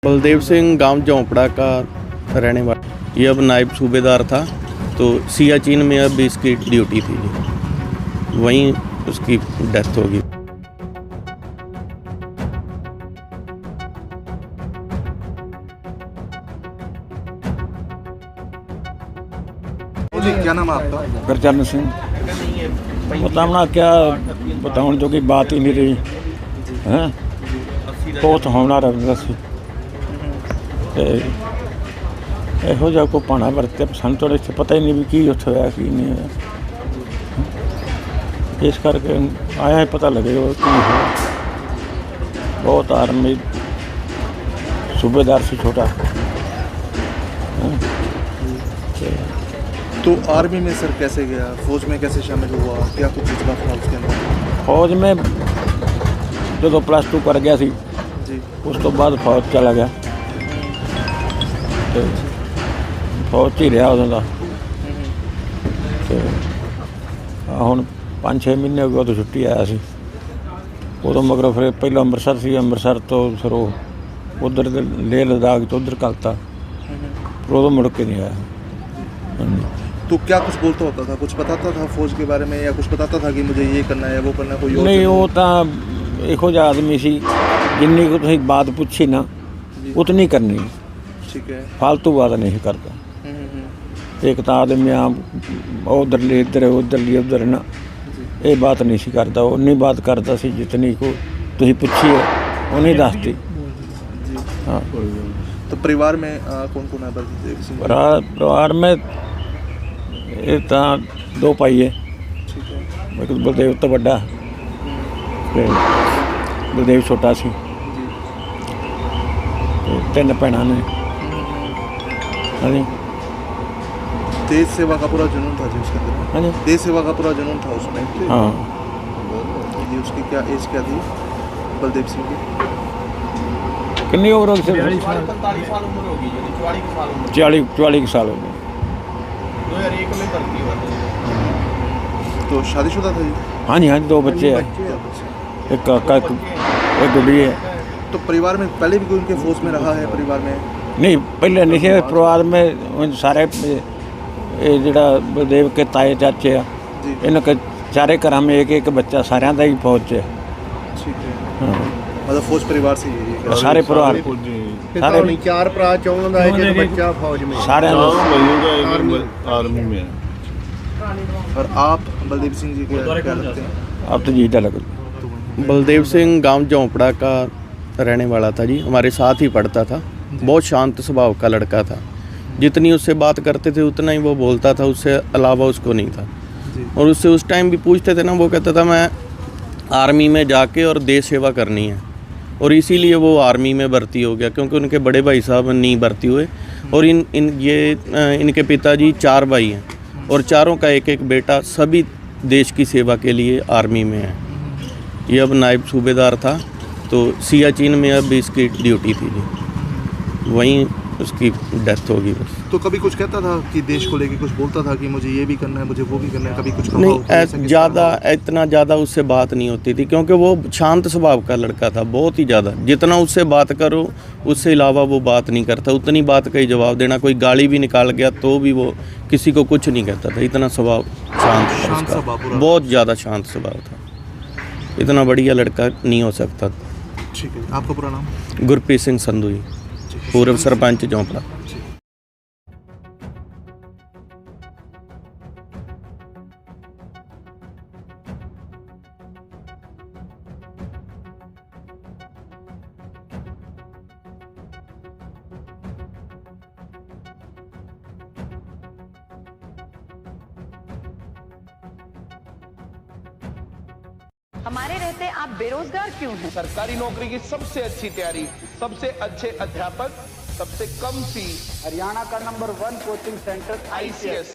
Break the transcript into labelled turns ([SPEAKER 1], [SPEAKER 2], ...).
[SPEAKER 1] बलदेव सिंह गांव झोंपड़ा का रहने वाला, ये अब नायब सूबेदार था। तो सियाचिन में अब इसकी ड्यूटी थी जी, वहीं उसकी डेथ हो गई।
[SPEAKER 2] क्या नाम है आपका?
[SPEAKER 3] गुरचरण सिंह। बताना क्या बताने जो कि बात ही नहीं रही है। बहुत होना रहा सी ਇਹੋ ਜਿਹਾ ਕੋਈ ਭਾਣਾ ਵਰਤਿਆ ਸਾਨੂੰ ਤਾਂ ਇੱਥੇ ਪਤਾ ਹੀ ਨਹੀਂ ਵੀ ਕੀ ਉੱਥੇ ਹੋਇਆ ਕੀ ਨਹੀਂ ਹੋਇਆ। ਇਸ ਕਰਕੇ ਆਇਆ ਹੀ ਪਤਾ ਲੱਗੇਗਾ ਕੀ ਹੋਇਆ। ਬਹੁਤ ਆਰਮੀ सूबेदार से छोटा।
[SPEAKER 2] तो आर्मी में सर कैसे गया, फौज में कैसे शामिल हुआ, क्या कुछ जज्बा था उसके अंदर?
[SPEAKER 3] फौज में जो +2 कर गया सी
[SPEAKER 2] जी,
[SPEAKER 3] उस तो बाद फौज चला गया। तो फौज 'ਚ ਹੀ ਰਿਹਾ ਉਦੋਂ ਦਾ। ਤੇ ਹੁਣ 5-6 ਮਹੀਨੇ ਹੋ ਗਏ ਉਦੋਂ ਛੁੱਟੀ ਆਇਆ ਸੀ। ਉਦੋਂ ਮਗਰੋਂ ਫਿਰ ਪਹਿਲਾਂ ਅੰਮ੍ਰਿਤਸਰ ਸੀ, ਅੰਮ੍ਰਿਤਸਰ ਤੋਂ ਫਿਰ ਉਹ ਉੱਧਰ ਲੇਹ ਲਦਾਖ ਤੋਂ ਉੱਧਰ ਕਰਤਾ, ਫਿਰ ਉਦੋਂ ਮੁੜ ਕੇ ਨਹੀਂ ਆਇਆ।
[SPEAKER 2] तो क्या कुछ बोलता होता था, कुछ बताता था फौज के बारे में, या कुछ बताता था कि मुझे ये करना है वो करना है? कोई और
[SPEAKER 3] नहीं, वो तो ਇਹੋ ਜਿਹਾ ਆਦਮੀ ਸੀ ਜਿੰਨੀ ਕੁ ਤੁਸੀਂ ਬਾਤ ਪੁੱਛੀ ਨਾ ਉਤਨੀ ਕਰਨੀ।
[SPEAKER 2] ठीक है।
[SPEAKER 3] फालतू बात नहीं करता। एक तो आदमी आम उधर ले इधर उधर लिए उधर ना, ये बात नहीं सी करता। उन्नी बात करता सी जितनी को तुसी पूछी है उन्हीं दसती। हाँ,
[SPEAKER 2] तो परिवार में कौन कौन है बलदेव सिंह?
[SPEAKER 3] परिवार में ये तो 2 भाई है।
[SPEAKER 2] ठीक है।
[SPEAKER 3] एक बलदेव तो बड़ा, बलदेव छोटा सी। 3 भैन ने। हाँ जी,
[SPEAKER 2] देश सेवा का पूरा जुनून था जी उसके अंदर।
[SPEAKER 3] हाँ जी,
[SPEAKER 2] देश सेवा का पूरा जुनून था उसमें।
[SPEAKER 3] हाँ।
[SPEAKER 2] जी, उसकी क्या एज क्या थी बलदेव सिंह की?
[SPEAKER 3] कितनी उम्र होगी?
[SPEAKER 1] 45 साल उम्र होगी, 44 साल उम्र।
[SPEAKER 3] 40 साल हो गए।
[SPEAKER 1] 2001 में भर्ती हुआ।
[SPEAKER 2] तो शादीशुदा था जी?
[SPEAKER 3] हाँ जी, हाँ जी, 2 बच्चे हैं, एक काका एक गुड़ी है।
[SPEAKER 2] तो परिवार में पहले भी कोई उनके फौज में रहा है परिवार में?
[SPEAKER 3] नहीं, पहले नहीं थे परिवार में। सारे ये जड़ा बलदेव के ताए चाचे आ,
[SPEAKER 2] जी,
[SPEAKER 3] इनके चारे घर में एक बच्चा, सारे का ही फौज च।
[SPEAKER 2] ठीक है।
[SPEAKER 3] हाँ,
[SPEAKER 2] मतलब फौज परिवार से ही है?
[SPEAKER 3] सारे परिवार सारे
[SPEAKER 4] 4 ਭਰਾ ਚੋਂ ਦਾ ਇੱਕ ਬੱਚਾ ਫੌਜ में।
[SPEAKER 3] सारे
[SPEAKER 4] आर्मी में।
[SPEAKER 2] और आप बलदेव सिंह जी क्या लगते हैं?
[SPEAKER 3] अब तो जीता लग।
[SPEAKER 1] बलदेव सिंह गांव झोंपड़ा का रहने वाला था जी, हमारे साथ ही पढ़ता था। बहुत शांत स्वभाव का लड़का था। जितनी उससे बात करते थे उतना ही वो बोलता था, उससे अलावा उसको नहीं था।
[SPEAKER 2] जी।
[SPEAKER 1] और उससे उस टाइम भी पूछते थे ना, वो कहता था मैं आर्मी में जाके और देश सेवा करनी है। और इसीलिए वो आर्मी में भर्ती हो गया, क्योंकि उनके बड़े भाई साहब नहीं भर्ती हुए। और इनके पिताजी 4 भाई हैं और चारों का एक एक बेटा सभी देश की सेवा के लिए आर्मी में है। ये अब नायब सूबेदार था। तो सियाचिन में अब इसकी ड्यूटी थी जी, वहीं उसकी डेथ होगी बस।
[SPEAKER 2] तो कभी कुछ कहता था कि देश को लेके कुछ बोलता था कि मुझे ये भी करना है, मुझे वो भी करना है? कभी कुछ कहा हो कि ऐसा
[SPEAKER 1] नहीं,
[SPEAKER 2] किसी
[SPEAKER 1] इतना ज़्यादा उससे बात नहीं होती थी, क्योंकि वो शांत स्वभाव का लड़का था। बहुत ही ज़्यादा, जितना उससे बात करो उससे अलावा वो बात नहीं करता। उतनी बात का ही जवाब देना। कोई गाली भी निकाल गया तो भी वो किसी को कुछ नहीं कहता था। इतना स्वभाव शांत था
[SPEAKER 2] शांत
[SPEAKER 1] उसका,
[SPEAKER 2] स्वभाव पूरा?
[SPEAKER 1] बहुत ज़्यादा शांत स्वभाव था। इतना बढ़िया लड़का नहीं हो सकता।
[SPEAKER 2] ठीक है। आपका पूरा नाम?
[SPEAKER 1] गुरप्रीत सिंह संधू जी, पूर्व सरपंच झोंपड़ा।
[SPEAKER 5] हमारे रहते आप बेरोजगार क्यों हैं?
[SPEAKER 6] सरकारी नौकरी की सबसे अच्छी तैयारी, सबसे अच्छे अध्यापक, सबसे कम फीस,
[SPEAKER 4] हरियाणा का नंबर 1 कोचिंग सेंटर
[SPEAKER 6] ICS।